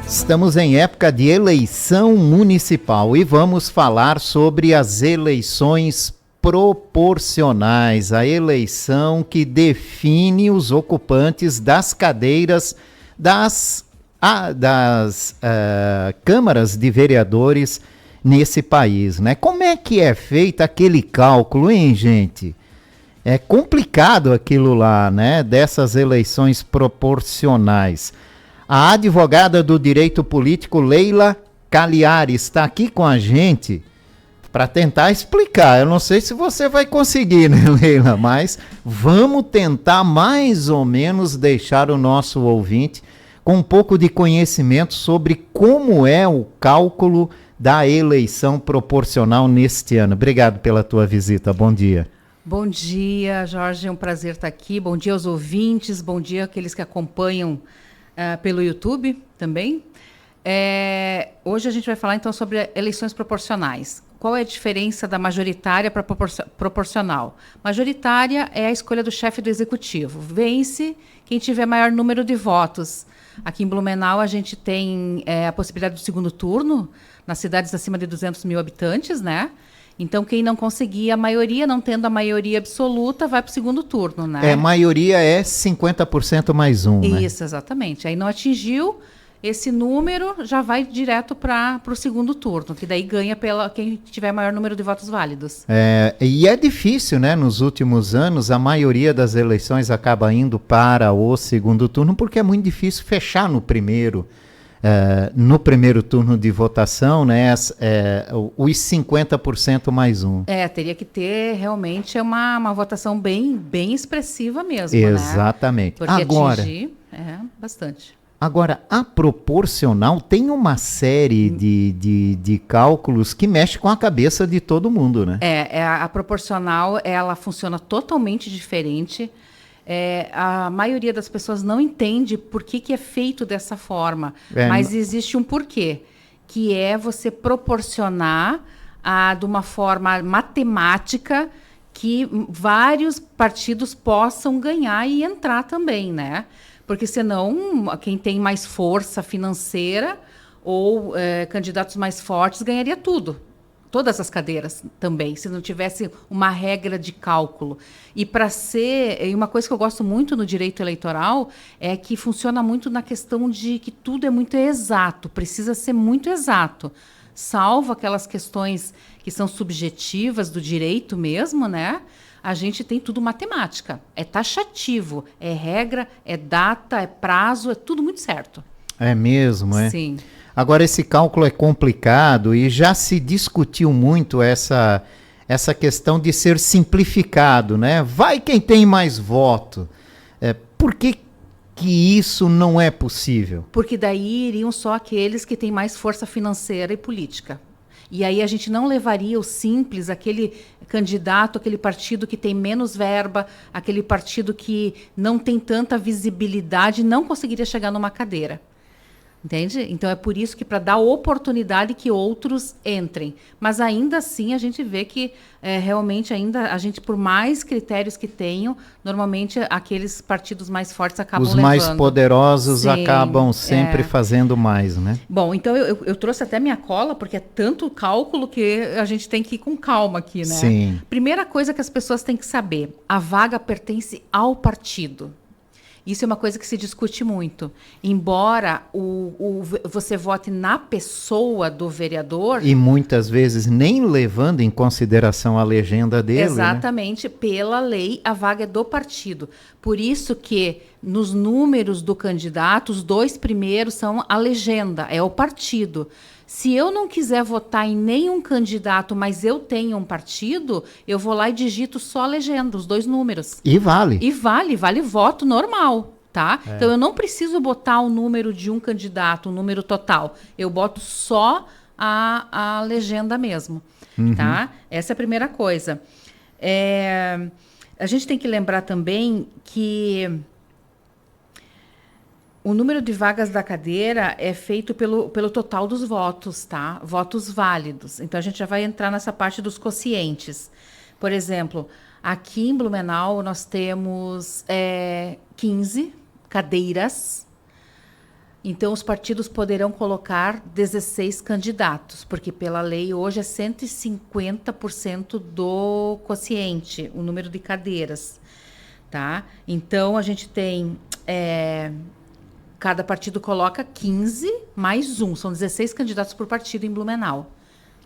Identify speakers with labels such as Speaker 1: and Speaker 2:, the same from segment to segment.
Speaker 1: Estamos em época de eleição municipal e vamos falar sobre as eleições proporcionais, a eleição que define os ocupantes das cadeiras das câmaras de vereadores nesse país, né? Como é que é feito aquele cálculo, hein, gente? É complicado aquilo lá, né? Dessas eleições proporcionais. A advogada do direito político, Leila Cagliari, está aqui com a gente para tentar explicar. Eu não sei se você vai conseguir, né, Leila? Mas vamos tentar mais ou menos deixar o nosso ouvinte com um pouco de conhecimento sobre como é o cálculo da eleição proporcional neste ano. Obrigado pela tua visita. Bom dia.
Speaker 2: Bom dia, Jorge. É um prazer estar aqui. Bom dia aos ouvintes. Bom dia àqueles que acompanham pelo YouTube também. Hoje a gente vai falar então sobre eleições proporcionais. Qual é a diferença da majoritária para proporcional? Majoritária é a escolha do chefe do executivo. Vence quem tiver maior número de votos. Aqui em Blumenau a gente tem a possibilidade do segundo turno, nas cidades acima de 200 mil habitantes, né? Então, quem não conseguir a maioria, não tendo a maioria absoluta, vai para o segundo turno, né?
Speaker 1: Maioria é 50% mais um, né?
Speaker 2: Isso, exatamente. Aí não atingiu esse número, já vai direto para o segundo turno, que daí ganha quem tiver maior número de votos válidos.
Speaker 1: E é difícil, né? Nos últimos anos, a maioria das eleições acaba indo para o segundo turno, porque é muito difícil fechar no primeiro turno de votação, né, os 50% mais um.
Speaker 2: Teria que ter realmente uma votação bem expressiva mesmo,
Speaker 1: exatamente.
Speaker 2: né? Porque atingir bastante.
Speaker 1: Agora, a proporcional tem uma série de cálculos que mexe com a cabeça de todo mundo, né?
Speaker 2: A proporcional, ela funciona totalmente diferente. A maioria das pessoas não entende por que é feito dessa forma, mas existe um porquê, que é você proporcionar de uma forma matemática que vários partidos possam ganhar e entrar também, né? Porque senão quem tem mais força financeira ou candidatos mais fortes ganharia tudo. Todas as cadeiras também, se não tivesse uma regra de cálculo. E uma coisa que eu gosto muito no direito eleitoral é que funciona muito na questão de que tudo é muito exato, precisa ser muito exato. Salvo aquelas questões que são subjetivas do direito mesmo, né? A gente tem tudo matemática, é taxativo, é regra, é data, é prazo, é tudo muito certo.
Speaker 1: É mesmo, é?
Speaker 2: Sim.
Speaker 1: Agora, esse cálculo é complicado e já se discutiu muito essa questão de ser simplificado, né? Vai quem tem mais voto. Por que isso não é possível?
Speaker 2: Porque daí iriam só aqueles que têm mais força financeira e política. E aí a gente não levaria o simples, aquele candidato, aquele partido que tem menos verba, aquele partido que não tem tanta visibilidade, não conseguiria chegar numa cadeira. Entende? Então, é por isso que para dar oportunidade que outros entrem. Mas ainda assim, a gente vê que realmente ainda a gente, por mais critérios que tenham, normalmente aqueles partidos mais fortes acabam levando.
Speaker 1: Os mais poderosos acabam sempre fazendo mais, né?
Speaker 2: Bom, então eu trouxe até minha cola, porque é tanto cálculo que a gente tem que ir com calma aqui, né?
Speaker 1: Sim.
Speaker 2: Primeira coisa que as pessoas têm que saber, a vaga pertence ao partido. Isso é uma coisa que se discute muito. Embora você vote na pessoa do vereador...
Speaker 1: E muitas vezes nem levando em consideração a legenda dele.
Speaker 2: Exatamente. Né? Pela lei, a vaga é do partido. Por isso que, nos números do candidato, os 2 primeiros são a legenda, é o partido. Se eu não quiser votar em nenhum candidato, mas eu tenho um partido, eu vou lá e digito só a legenda, os 2 números.
Speaker 1: E vale.
Speaker 2: E vale voto normal, tá? Então eu não preciso botar o número de um candidato, o número total. Eu boto só a legenda mesmo, tá? Essa é a primeira coisa. A gente tem que lembrar também que o número de vagas da cadeira é feito pelo total dos votos, tá? Votos válidos. Então, a gente já vai entrar nessa parte dos quocientes. Por exemplo, aqui em Blumenau, nós temos 15 cadeiras Então, os partidos poderão colocar 16 candidatos, porque pela lei hoje é 150% do quociente, o número de cadeiras, tá? Então, a gente tem... cada partido coloca 15 mais um, são 16 candidatos por partido em Blumenau.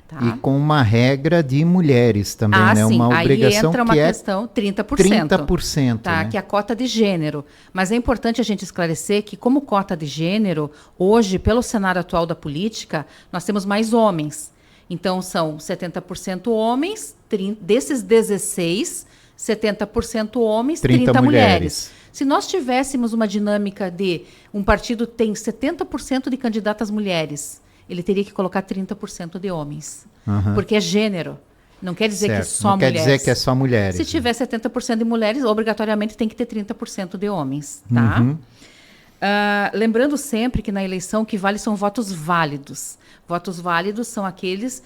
Speaker 2: Tá?
Speaker 1: E com uma regra de mulheres também, né?
Speaker 2: Sim.
Speaker 1: Uma obrigação
Speaker 2: aí entra uma
Speaker 1: que
Speaker 2: questão, 30%.
Speaker 1: 30%,
Speaker 2: tá?
Speaker 1: né?
Speaker 2: Que é a cota de gênero. Mas é importante a gente esclarecer que, como cota de gênero, hoje, pelo cenário atual da política, nós temos mais homens. Então, são 70% homens, desses 16, 70% homens, 30 mulheres. Se nós tivéssemos uma dinâmica de um partido tem 70% de candidatas mulheres, ele teria que colocar 30% de homens. Porque é gênero. Não quer dizer que é só mulheres.
Speaker 1: Não quer dizer que é só mulheres.
Speaker 2: Se tiver 70% de mulheres, obrigatoriamente tem que ter 30% de homens. Tá? Lembrando sempre que na eleição o que vale são votos válidos. Votos válidos são aqueles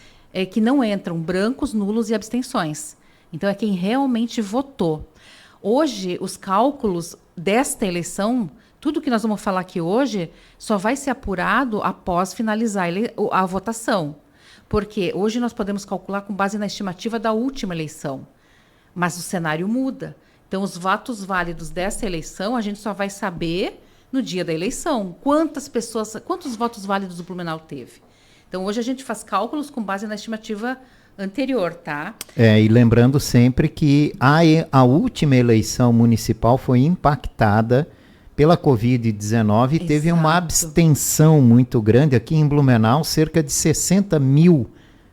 Speaker 2: que não entram brancos, nulos e abstenções. Então, é quem realmente votou. Hoje, os cálculos desta eleição... Tudo que nós vamos falar aqui hoje só vai ser apurado após finalizar a votação. Porque hoje nós podemos calcular com base na estimativa da última eleição. Mas o cenário muda. Então, os votos válidos dessa eleição, a gente só vai saber no dia da eleição. Quantos votos válidos o Blumenau teve. Então, hoje a gente faz cálculos com base na estimativa anterior, tá?
Speaker 1: E lembrando sempre que a última eleição municipal foi impactada pela Covid-19 e teve uma abstenção muito grande. Aqui em Blumenau, cerca de 60 mil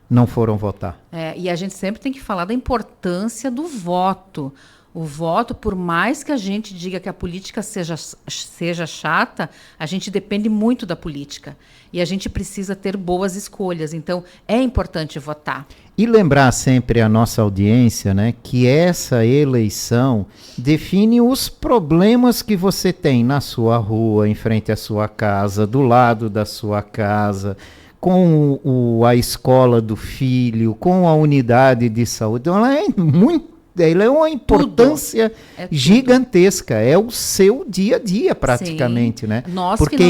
Speaker 1: não foram votar.
Speaker 2: E a gente sempre tem que falar da importância do voto. O voto, por mais que a gente diga que a política seja chata, a gente depende muito da política. E a gente precisa ter boas escolhas. Então, é importante votar.
Speaker 1: E lembrar sempre a nossa audiência, né, que essa eleição define os problemas que você tem na sua rua, em frente à sua casa, do lado da sua casa, com a escola do filho, com a unidade de saúde. Então, ela é uma importância gigantesca. É o seu dia a dia, praticamente, né?
Speaker 2: Nós
Speaker 1: porque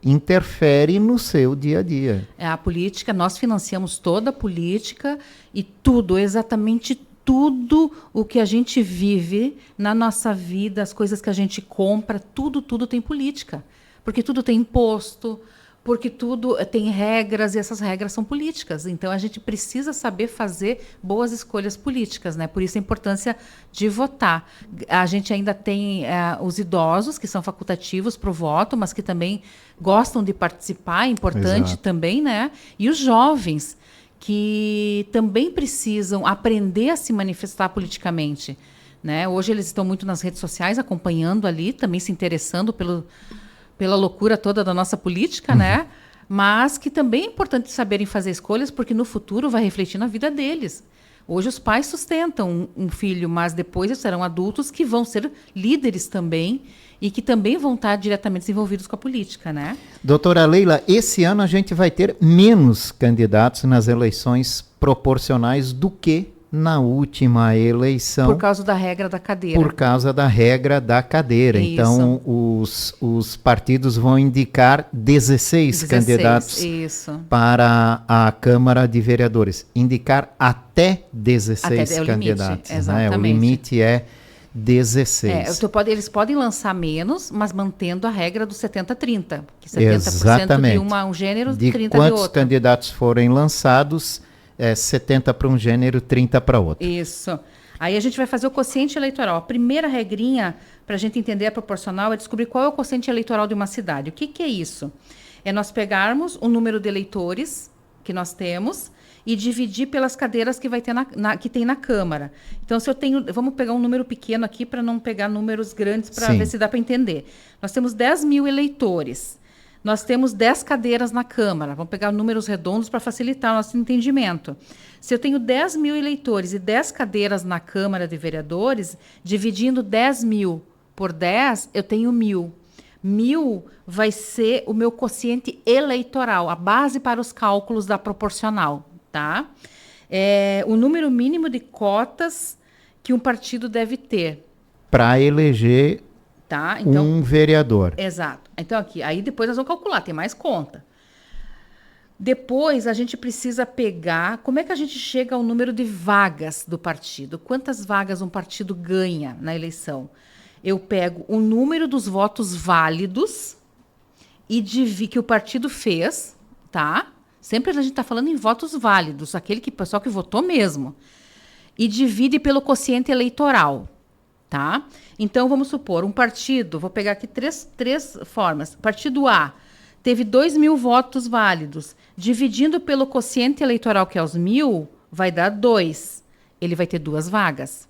Speaker 1: interfere no seu dia a dia.
Speaker 2: A política, nós financiamos toda a política e tudo, exatamente tudo o que a gente vive na nossa vida, as coisas que a gente compra, tudo tem política. Porque tudo tem imposto, porque tudo tem regras e essas regras são políticas. Então, a gente precisa saber fazer boas escolhas políticas, né? Por isso a importância de votar. A gente ainda tem os idosos, que são facultativos para o voto, mas que também gostam de participar, é importante também, né? E os jovens, que também precisam aprender a se manifestar politicamente, né? Hoje eles estão muito nas redes sociais, acompanhando ali, também se interessando pela loucura toda da nossa política, né? Mas que também é importante saberem fazer escolhas, porque no futuro vai refletir na vida deles. Hoje os pais sustentam um filho, mas depois eles serão adultos que vão ser líderes também e que também vão estar diretamente envolvidos com a política, né?
Speaker 1: Doutora Leila, esse ano a gente vai ter menos candidatos nas eleições proporcionais do que na última eleição.
Speaker 2: Por causa da regra da cadeira.
Speaker 1: Por causa da regra da cadeira.
Speaker 2: Isso.
Speaker 1: Então, os partidos vão indicar 16 candidatos para a Câmara de Vereadores. Indicar até 16 candidatos.
Speaker 2: Exatamente.
Speaker 1: Né? O limite é 16.
Speaker 2: Eles podem lançar menos, mas mantendo a regra do 70-30. Que 70% de um gênero, 30% de outro. De
Speaker 1: quantos candidatos forem lançados... 70 para um gênero, 30 para outro.
Speaker 2: Isso. Aí a gente vai fazer o quociente eleitoral. A primeira regrinha para a gente entender a proporcional é descobrir qual é o quociente eleitoral de uma cidade. O que é isso? É nós pegarmos o número de eleitores que nós temos e dividir pelas cadeiras que vai ter que tem na Câmara. Então, se eu tenho... Vamos pegar um número pequeno aqui para não pegar números grandes para ver se dá para entender. Nós temos 10 mil eleitores. Nós temos 10 cadeiras na Câmara. Vamos pegar números redondos para facilitar o nosso entendimento. Se eu tenho 10 mil eleitores e 10 cadeiras na Câmara de Vereadores, dividindo 10 mil por 10, eu tenho 1.000. 1.000 vai ser o meu quociente eleitoral, a base para os cálculos da proporcional. Tá? O número mínimo de cotas que um partido deve ter.
Speaker 1: Para eleger
Speaker 2: Tá? Então,
Speaker 1: um vereador.
Speaker 2: Exato. Então, aqui, aí depois nós vamos calcular, tem mais conta. Depois, a gente precisa pegar... Como é que a gente chega ao número de vagas do partido? Quantas vagas um partido ganha na eleição? Eu pego o número dos votos válidos e que o partido fez, tá? Sempre a gente está falando em votos válidos, aquele pessoal que votou mesmo. E divide pelo quociente eleitoral, tá? Então, vamos supor, um partido... Vou pegar aqui três formas. Partido A teve 2.000 votos válidos. Dividindo pelo quociente eleitoral, que é os 1.000, vai dar 2. Ele vai ter 2 vagas.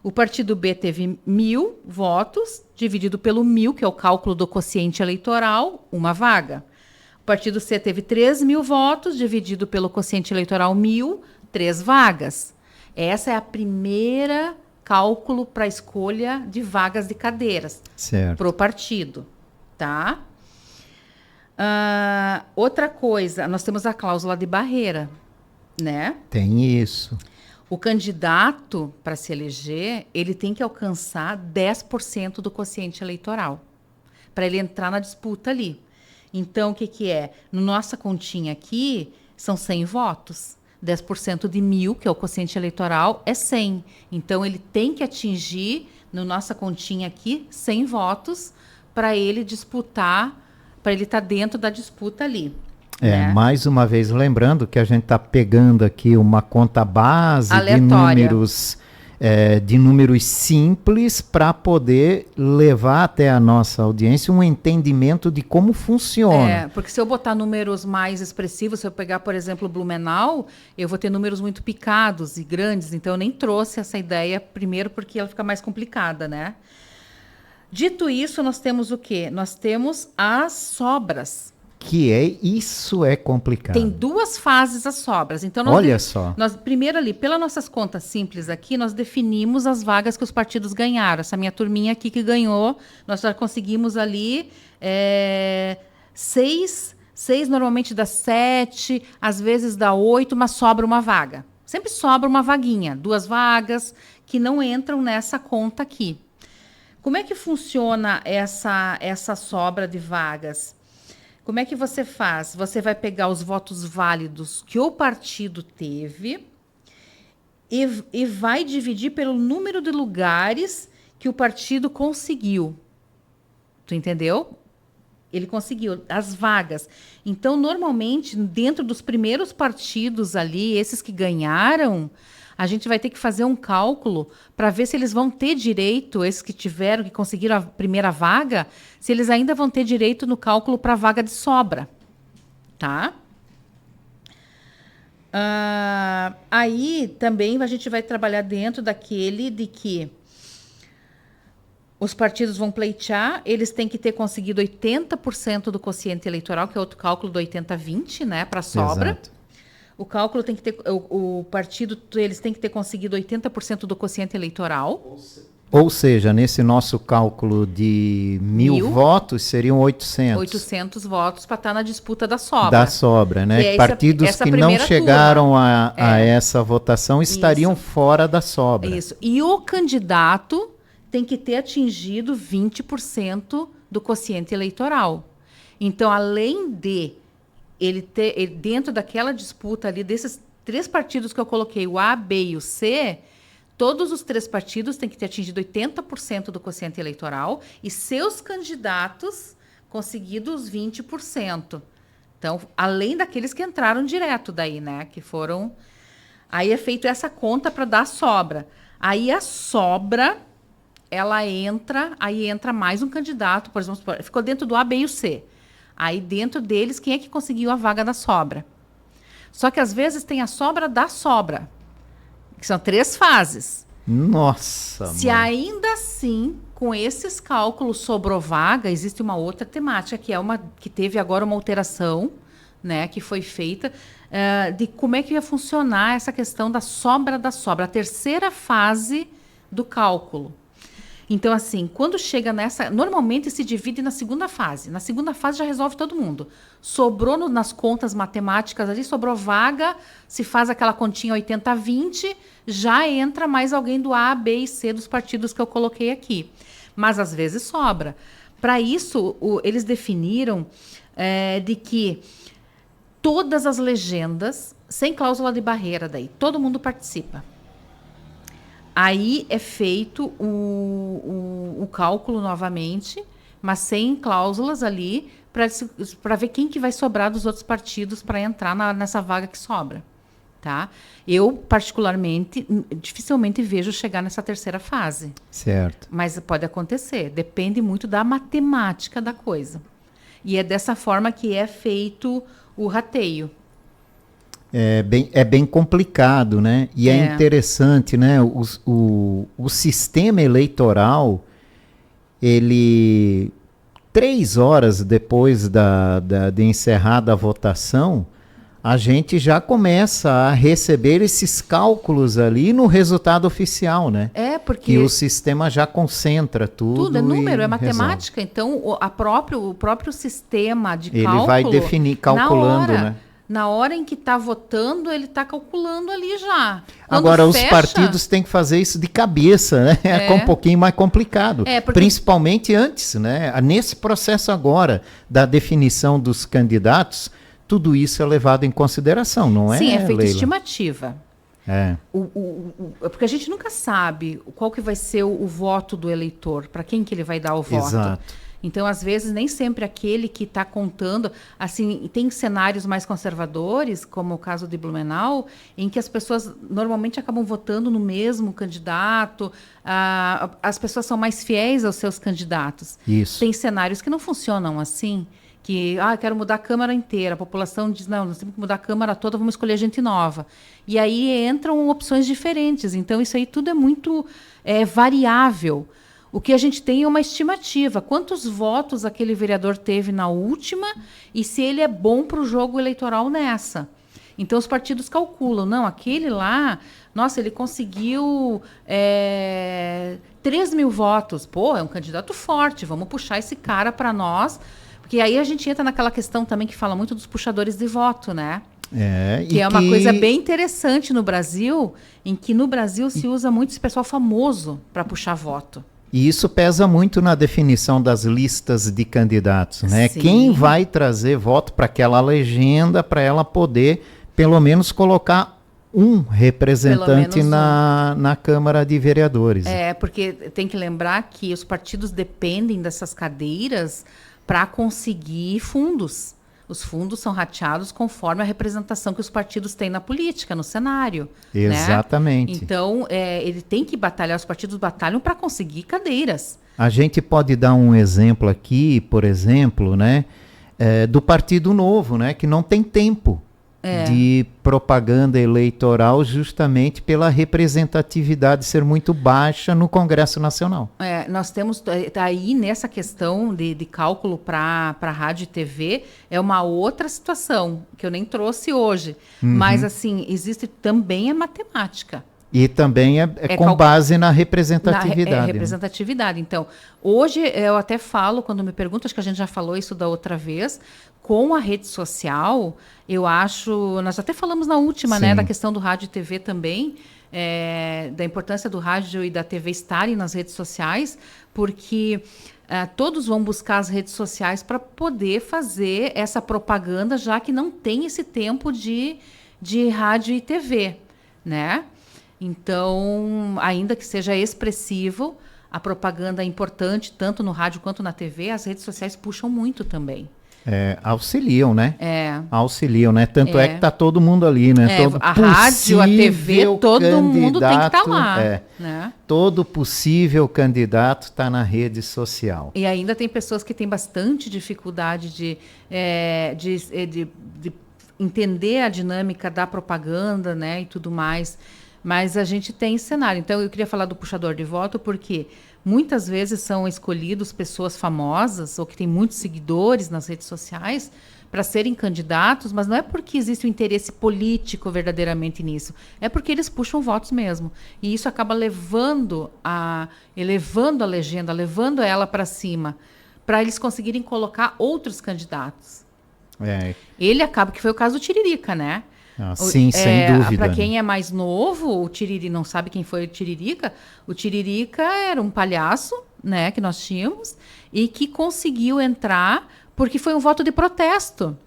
Speaker 2: O partido B teve 1.000 votos, dividido pelo 1.000, que é o cálculo do quociente eleitoral, 1 vaga. O partido C teve 3.000 votos, dividido pelo quociente eleitoral 1.000, 3 vagas. Essa é a primeira cálculo para a escolha de vagas de cadeiras para o partido, tá? Outra coisa, nós temos a cláusula de barreira, né?
Speaker 1: Tem isso.
Speaker 2: O candidato, para se eleger, ele tem que alcançar 10% do quociente eleitoral para ele entrar na disputa ali. Então, o que é? Na nossa continha aqui, são 100 votos. 10% de 1.000, que é o quociente eleitoral, é 100. Então, ele tem que atingir, na nossa continha aqui, 100 votos para ele disputar, para ele estar dentro da disputa ali. Né?
Speaker 1: Mais uma vez, lembrando que a gente está pegando aqui uma conta base
Speaker 2: aleatória
Speaker 1: de números simples para poder levar até a nossa audiência um entendimento de como funciona.
Speaker 2: Porque se eu botar números mais expressivos, se eu pegar, por exemplo, Blumenau, eu vou ter números muito picados e grandes, então eu nem trouxe essa ideia primeiro porque ela fica mais complicada, né? Dito isso, nós temos o quê? Nós temos as sobras.
Speaker 1: Isso é complicado.
Speaker 2: Tem 2 fases as sobras. Então,
Speaker 1: olha só.
Speaker 2: Nós, primeiro ali, pelas nossas contas simples aqui, nós definimos as vagas que os partidos ganharam. Essa minha turminha aqui que ganhou, nós já conseguimos ali 6 normalmente dá 7, às vezes dá 8, mas sobra uma vaga. Sempre sobra uma vaguinha, 2 vagas que não entram nessa conta aqui. Como é que funciona essa sobra de vagas? Como é que você faz? Você vai pegar os votos válidos que o partido teve e vai dividir pelo número de lugares que o partido conseguiu. Tu entendeu? Ele conseguiu as vagas. Então, normalmente, dentro dos primeiros partidos ali, esses que ganharam, a gente vai ter que fazer um cálculo para ver se eles vão ter direito, esses que conseguiram a primeira vaga, se eles ainda vão ter direito no cálculo para a vaga de sobra, tá? Aí também a gente vai trabalhar dentro daquele de que os partidos vão pleitear, eles têm que ter conseguido 80% do quociente eleitoral, que é outro cálculo do 80-20, né, para sobra.
Speaker 1: Exato.
Speaker 2: O cálculo tem que ter, o partido, eles têm que ter conseguido 80% do quociente eleitoral.
Speaker 1: Ou seja, nesse nosso cálculo de 1.000 votos, seriam 800.
Speaker 2: 800 votos para estar na disputa da sobra.
Speaker 1: Da sobra, né? Partidos que não chegaram a essa votação estariam fora da sobra.
Speaker 2: Isso. E o candidato tem que ter atingido 20% do quociente eleitoral. Então, além de ele ter, dentro daquela disputa ali, desses 3 partidos que eu coloquei, o A, B e o C, todos os 3 partidos têm que ter atingido 80% do quociente eleitoral e seus candidatos conseguido os 20%. Então, além daqueles que entraram direto daí, né? Que foram... Aí é feito essa conta para dar a sobra. Aí a sobra, aí entra mais um candidato, por exemplo, ficou dentro do A, B e o C. Aí, dentro deles, quem é que conseguiu a vaga da sobra? Só que, às vezes, tem a sobra da sobra, que são 3 fases.
Speaker 1: Nossa!
Speaker 2: Se ainda assim, com esses cálculos sobrou vaga, existe uma outra temática, que teve agora uma alteração, né, que foi feita, de como é que ia funcionar essa questão da sobra, a 3ª fase do cálculo. Então, assim, quando chega nessa... Normalmente se divide na 2ª fase. Na 2ª fase já resolve todo mundo. Sobrou nas contas matemáticas ali, sobrou vaga, se faz aquela continha 80-20, já entra mais alguém do A, B e C dos partidos que eu coloquei aqui. mas às vezes sobra. Para isso, eles definiram de que todas as legendas, sem cláusula de barreira daí, todo mundo participa. Aí é feito o cálculo novamente, mas sem cláusulas ali, para ver quem que vai sobrar dos outros partidos para entrar nessa vaga que sobra. Tá? Eu, particularmente, dificilmente vejo chegar nessa terceira fase.
Speaker 1: Certo.
Speaker 2: Mas pode acontecer, depende muito da matemática da coisa. E é dessa forma que é feito o rateio.
Speaker 1: É bem complicado, né? E é interessante, né? O sistema eleitoral, ele, 3 horas depois de encerrada a votação, a gente já começa a receber esses cálculos ali no resultado oficial, né?
Speaker 2: Porque...
Speaker 1: Que o sistema já concentra tudo.
Speaker 2: Tudo é número, é matemática.
Speaker 1: Resolve.
Speaker 2: Então, o próprio sistema de cálculo...
Speaker 1: Ele vai definir, calculando, né?
Speaker 2: Na hora em que está votando, ele está calculando ali já.
Speaker 1: Agora, os partidos têm que fazer isso de cabeça, né? É um pouquinho mais complicado. Principalmente antes, né? Nesse processo agora da definição dos candidatos, tudo isso é levado em consideração, não é,
Speaker 2: Sim, é feita
Speaker 1: Leila?
Speaker 2: estimativa. Porque a gente nunca sabe qual que vai ser o voto do eleitor, para quem que ele vai dar o voto.
Speaker 1: Exato.
Speaker 2: Então, às vezes, nem sempre aquele que está contando... Assim, tem cenários mais conservadores, como o caso de Blumenau, em que as pessoas normalmente acabam votando no mesmo candidato, as pessoas são mais fiéis aos seus candidatos.
Speaker 1: Isso.
Speaker 2: Tem cenários que não funcionam assim, que, quero mudar a Câmara inteira. A população diz, não, nós temos que mudar a Câmara toda, vamos escolher gente nova. E aí entram opções diferentes. Então, isso aí tudo é muito variável. O que a gente tem é uma estimativa. Quantos votos aquele vereador teve na última e se ele é bom para o jogo eleitoral nessa. Então, os partidos calculam. Não, aquele lá, nossa, ele conseguiu 3 mil votos. Pô, é um candidato forte, vamos puxar esse cara para nós. Porque aí a gente entra naquela questão também que fala muito dos puxadores de voto, né? Que é uma coisa bem interessante no Brasil, em que no Brasil se usa muito esse pessoal famoso para puxar voto.
Speaker 1: E isso pesa muito na definição das listas de candidatos, né?
Speaker 2: Sim.
Speaker 1: Quem vai trazer voto para aquela legenda, para ela poder, pelo menos, colocar um representante na Câmara de Vereadores.
Speaker 2: Porque tem que lembrar que os partidos dependem dessas cadeiras para conseguir fundos. Os fundos são rateados conforme a representação que os partidos têm na política, no cenário.
Speaker 1: Exatamente.
Speaker 2: Né? Então, ele tem que batalhar, os partidos batalham para conseguir cadeiras.
Speaker 1: A gente pode dar um exemplo aqui, por exemplo, né, do Partido Novo, né, que não tem tempo de propaganda eleitoral justamente pela representatividade ser muito baixa no Congresso Nacional.
Speaker 2: Nós temos aí nessa questão de cálculo para rádio e TV, é uma outra situação que eu nem trouxe hoje. Mas, assim, existe também a matemática.
Speaker 1: E também com base na representatividade.
Speaker 2: Representatividade. Né? Então, hoje eu até falo, quando me perguntam, acho que a gente já falou isso da outra vez, com a rede social, eu acho... Nós até falamos na última, né, da questão do rádio e TV também, da importância do rádio e da TV estarem nas redes sociais, porque todos vão buscar as redes sociais para poder fazer essa propaganda, já que não tem esse tempo de rádio e TV, né? Então, ainda que seja expressivo, a propaganda é importante, tanto no rádio quanto na TV, as redes sociais puxam muito também.
Speaker 1: Auxiliam, né? Auxiliam, né? Tanto é que tá todo mundo ali, né?
Speaker 2: A rádio, a TV, todo mundo tem que estar lá. Né?
Speaker 1: Todo possível candidato está na rede social.
Speaker 2: E ainda tem pessoas que têm bastante dificuldade de entender a dinâmica da propaganda, né? E tudo mais. Mas a gente tem cenário. Então, eu queria falar do puxador de voto, porque muitas vezes são escolhidos pessoas famosas ou que têm muitos seguidores nas redes sociais para serem candidatos, mas não é porque existe um interesse político verdadeiramente nisso. É porque eles puxam votos mesmo. E isso acaba elevando a legenda, levando ela para cima, para eles conseguirem colocar outros candidatos. Ele acaba, que foi o caso do Tiririca, né?
Speaker 1: Sim, sem dúvida.
Speaker 2: Para quem é mais novo, o Tiriri não sabe quem foi o Tiririca era um palhaço né, que nós tínhamos, e que conseguiu entrar porque foi um voto de protesto.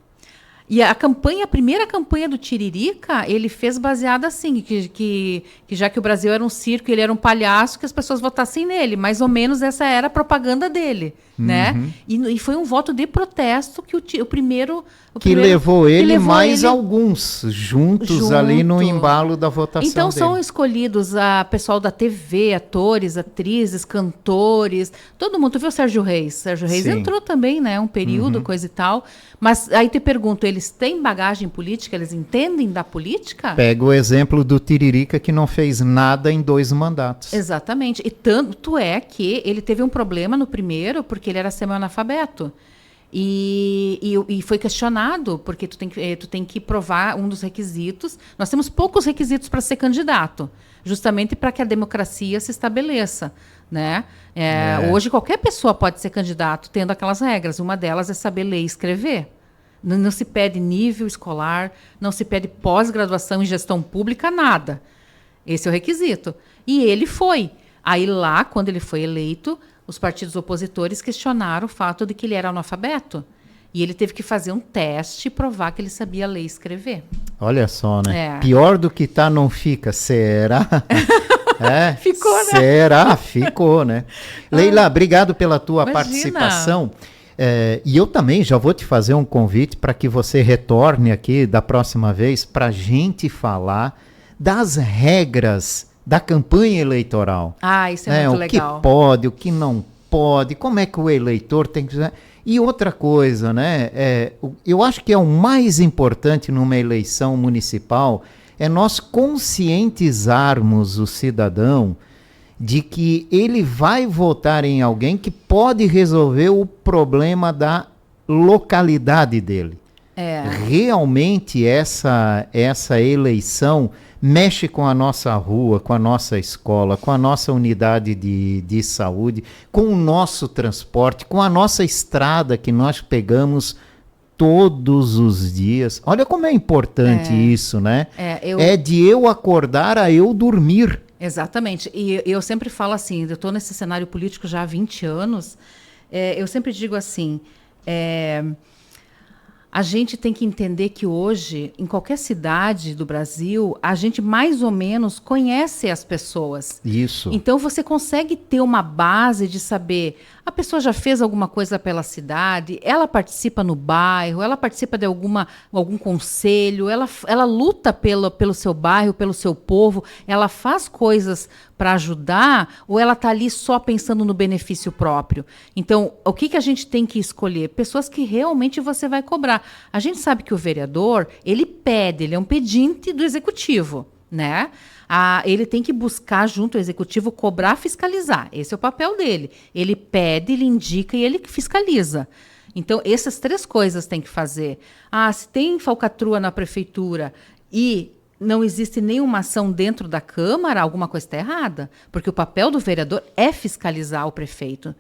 Speaker 2: E a primeira campanha do Tiririca, ele fez baseada assim, que já que o Brasil era um circo, ele era um palhaço, que as pessoas votassem nele. Mais ou menos essa era a propaganda dele, né? E foi um voto de protesto que o primeiro...
Speaker 1: levou ele mais alguns juntos ali no embalo da votação
Speaker 2: então
Speaker 1: dele.
Speaker 2: São escolhidos pessoal da TV, atores, atrizes, cantores, todo mundo. Tu viu o Sérgio Reis? Sérgio Reis entrou também, né? Um período, coisa e tal. Mas aí te pergunto, eles têm bagagem política? Eles entendem da política?
Speaker 1: Pega o exemplo do Tiririca, que não fez nada em 2 mandatos.
Speaker 2: Exatamente. E tanto é que ele teve um problema no primeiro, porque ele era semi-analfabeto. E foi questionado, porque tu tem que provar um dos requisitos. Nós temos poucos requisitos para ser candidato, justamente para que a democracia se estabeleça, né? Hoje qualquer pessoa pode ser candidato tendo aquelas regras. Uma delas é saber ler e escrever. Não se pede nível escolar, não se pede pós-graduação em gestão pública, nada. Esse é o requisito. E ele foi. Aí lá, quando ele foi eleito, os partidos opositores questionaram o fato de que ele era analfabeto. E ele teve que fazer um teste e provar que ele sabia ler e escrever.
Speaker 1: Olha só, né? Pior do que tá, não fica. Será?
Speaker 2: Ficou, né?
Speaker 1: Será? Ficou, né? Leila, obrigado pela tua participação. E eu também já vou te fazer um convite para que você retorne aqui da próxima vez para a gente falar das regras da campanha eleitoral.
Speaker 2: Isso é muito legal.
Speaker 1: O que pode, o que não pode, como é que o eleitor tem que... E outra coisa, né? Eu acho que é o mais importante numa eleição municipal é nós conscientizarmos o cidadão de que ele vai votar em alguém que pode resolver o problema da localidade dele. Realmente essa eleição mexe com a nossa rua, com a nossa escola, com a nossa unidade de saúde, com o nosso transporte, com a nossa estrada que nós pegamos todos os dias. Olha como é importante isso, né? É de eu acordar a eu dormir.
Speaker 2: Exatamente. E eu sempre falo assim, eu estou nesse cenário político já há 20 anos, eu sempre digo assim, a gente tem que entender que hoje, em qualquer cidade do Brasil, a gente mais ou menos conhece as pessoas.
Speaker 1: Isso.
Speaker 2: Então você consegue ter uma base de saber, a pessoa já fez alguma coisa pela cidade, ela participa no bairro, ela participa de algum conselho, ela luta pelo seu bairro, pelo seu povo, ela faz coisas para ajudar, ou ela está ali só pensando no benefício próprio? Então, o que a gente tem que escolher? Pessoas que realmente você vai cobrar. A gente sabe que o vereador, ele é um pedinte do executivo, né? Ele tem que buscar junto ao executivo, cobrar, fiscalizar. Esse é o papel dele. Ele pede, ele indica e ele fiscaliza. Então, essas 3 coisas tem que fazer. Se tem falcatrua na prefeitura e não existe nenhuma ação dentro da Câmara, alguma coisa está errada. Porque o papel do vereador é fiscalizar o prefeito.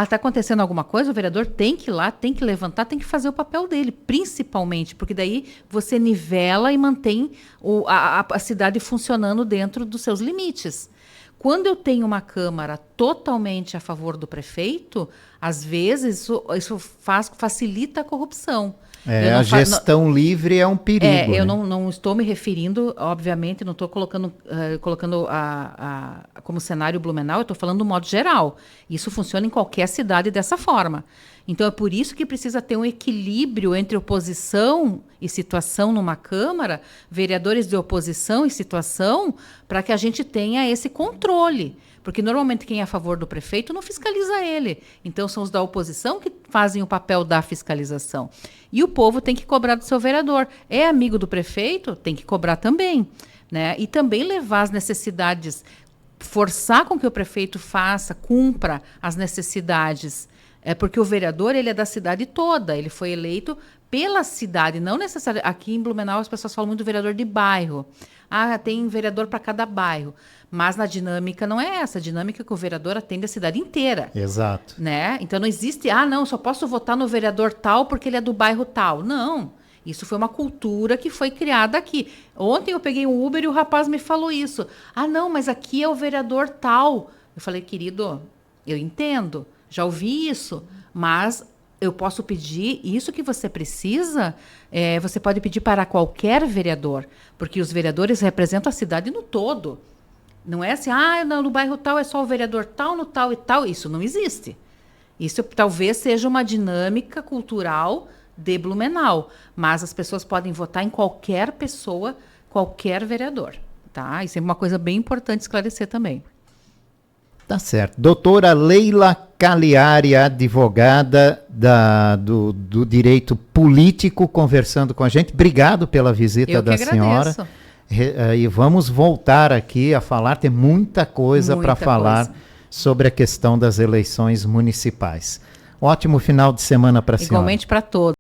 Speaker 2: Está acontecendo alguma coisa, o vereador tem que ir lá, tem que levantar, tem que fazer o papel dele, principalmente, porque daí você nivela e mantém a cidade funcionando dentro dos seus limites. Quando eu tenho uma Câmara totalmente a favor do prefeito, às vezes isso facilita a corrupção.
Speaker 1: A gestão livre é um perigo.
Speaker 2: Eu não estou me referindo, obviamente, não estou colocando como cenário Blumenau, eu estou falando do modo geral. Isso funciona em qualquer cidade dessa forma. Então, é por isso que precisa ter um equilíbrio entre oposição e situação numa Câmara, vereadores de oposição e situação, para que a gente tenha esse controle. Porque, normalmente, quem é a favor do prefeito não fiscaliza ele. Então, são os da oposição que fazem o papel da fiscalização. E o povo tem que cobrar do seu vereador. É amigo do prefeito? Tem que cobrar também, né? E também levar as necessidades, forçar com que o prefeito cumpra as necessidades. Porque o vereador, ele é da cidade toda, ele foi eleito pela cidade, não necessariamente. Aqui em Blumenau as pessoas falam muito do vereador de bairro. Tem vereador para cada bairro. Mas na dinâmica não é essa. A dinâmica é que o vereador atende a cidade inteira.
Speaker 1: Exato.
Speaker 2: Né? Então não existe, só posso votar no vereador tal porque ele é do bairro tal. Não. Isso foi uma cultura que foi criada aqui. Ontem eu peguei um Uber e o rapaz me falou isso. Não, mas aqui é o vereador tal. Eu falei, querido, Eu entendo, já ouvi isso, mas eu posso pedir isso que você precisa, você pode pedir para qualquer vereador, porque os vereadores representam a cidade no todo. Não é assim, no bairro tal é só o vereador tal, no tal e tal. Isso não existe. Isso talvez seja uma dinâmica cultural de Blumenau, mas as pessoas podem votar em qualquer pessoa, qualquer vereador. Tá? Isso é uma coisa bem importante esclarecer também.
Speaker 1: Tá certo. Doutora Leila Cagliari, advogada do direito político, conversando com a gente. Obrigado pela visita da senhora. E vamos voltar aqui a falar, tem muita coisa para falar sobre a questão das eleições municipais. Ótimo final de semana para a senhora.
Speaker 2: Igualmente para todos.